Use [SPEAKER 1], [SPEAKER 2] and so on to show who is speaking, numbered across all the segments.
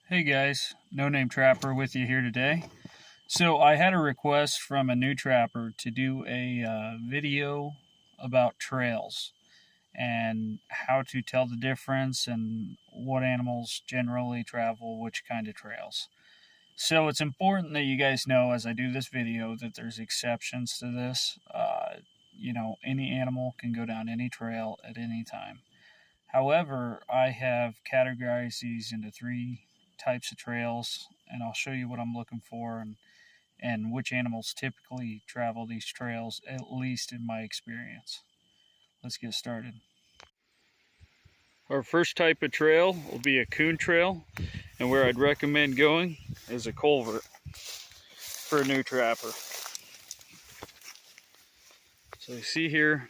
[SPEAKER 1] Hey guys, No Name Trapper with you here today. So I had a request from a new trapper to do a video about trails and how to tell the difference and what animals generally travel which kind of trails. So it's important that you guys know as I do this video that there's exceptions to this. Any animal can go down any trail at any time. However, I have categorized these into three types of trails, and I'll show you what I'm looking for and which animals typically travel these trails, at least in my experience. Let's get started. Our first type of trail will be a coon trail, and where I'd recommend going is a culvert for a new trapper. So you see here,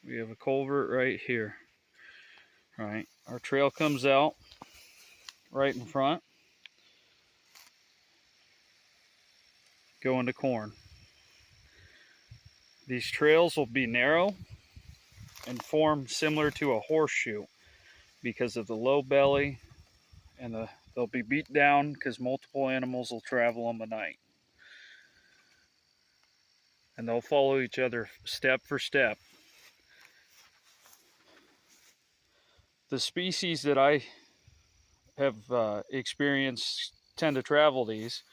[SPEAKER 1] we have a culvert right here. All right, our trail comes out right in front, going to corn. These trails will be narrow and form similar to a horseshoe because of the low belly, and they'll be beat down because multiple animals will travel them at night. And they'll follow each other step for step. The species that I have experienced tend to travel these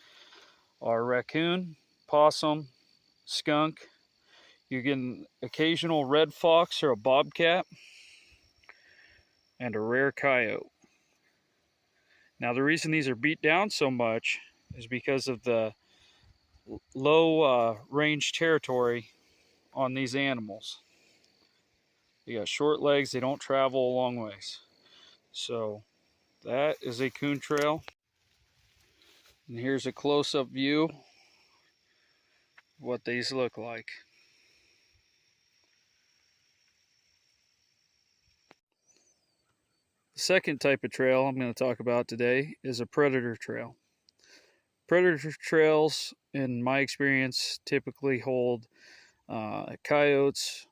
[SPEAKER 1] are raccoon, possum, skunk. You get an occasional red fox or a bobcat, and a rare coyote. Now the reason these are beat down so much is because of the low range territory on these animals. They got short legs, they don't travel a long ways. So that is a coon trail. And here's a close-up view of what these look like. The second type of trail I'm going to talk about today is a predator trail. Predator trails, in my experience, typically hold coyotes,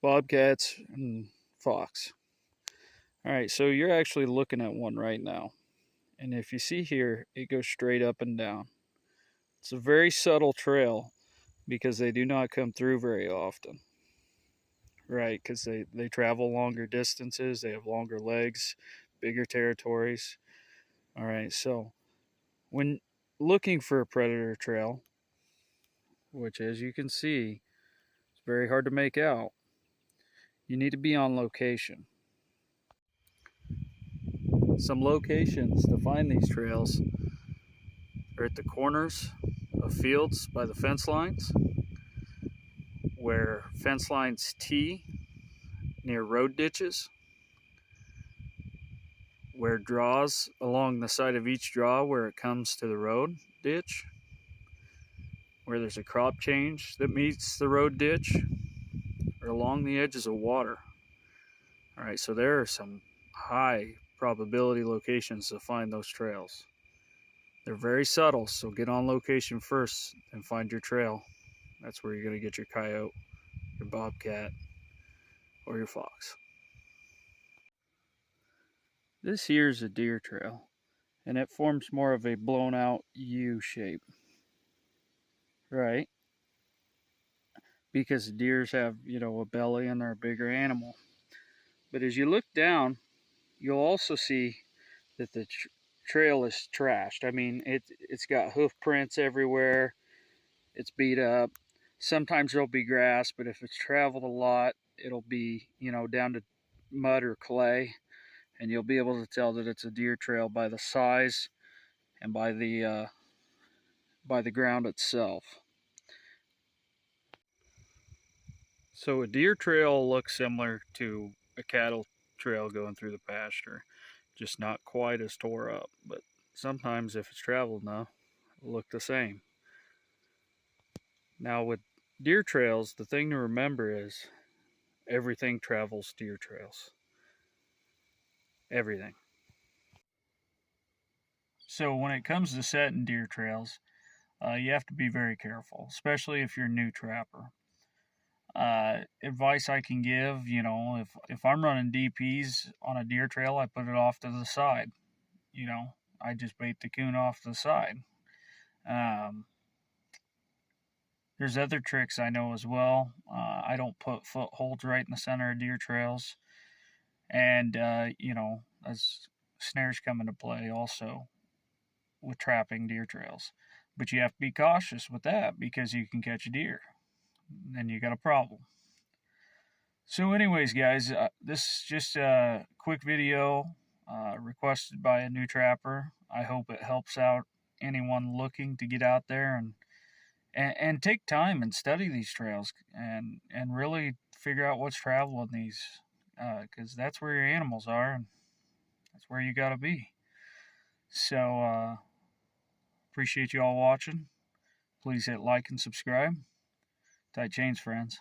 [SPEAKER 1] bobcats, and fox. All right, so you're actually looking at one right now. And if you see here, it goes straight up and down. It's a very subtle trail because they do not come through very often. Right, because they travel longer distances, they have longer legs, bigger territories. All right, so when looking for a predator trail, which as you can see, it's very hard to make out, you need to be on location. Some locations to find these trails are at the corners of fields by the fence lines, where fence lines tee near road ditches, where draws along the side of each draw where it comes to the road ditch, where there's a crop change that meets the road ditch, or along the edges of water. All right, so there are some high probability locations to find those trails. They're very subtle, so get on location first and find your trail. That's where you're going to get your coyote, your bobcat, or your fox. This here is a deer trail, and it forms more of a blown out U shape. Right? Because deers have, a belly and they're a bigger animal. But as you look down, you'll also see that the trail is trashed. I mean, it's got hoof prints everywhere. It's beat up. Sometimes there'll be grass, but if it's traveled a lot, it'll be, down to mud or clay. And you'll be able to tell that it's a deer trail by the size and by the ground itself. So a deer trail looks similar to a cattle trail going through the pasture, just not quite as tore up, but sometimes if it's traveled enough, it'll look the same. Now with deer trails, the thing to remember is everything travels deer trails. Everything. So when it comes to setting deer trails, you have to be very careful, especially if you're a new trapper. Advice I can give, if I'm running DPs on a deer trail, I put it off to the side. I just bait the coon off the side. Um, there's other tricks I know as well. I don't put footholds right in the center of deer trails, and as snares come into play also with trapping deer trails. But you have to be cautious with that because you can catch a deer. Then you got a problem. So, anyways, guys, this is just a quick video requested by a new trapper. I hope it helps out anyone looking to get out there and take time and study these trails and really figure out what's traveling these, because that's where your animals are and that's where you got to be. So, appreciate you all watching. Please hit like and subscribe. Tight chains, friends.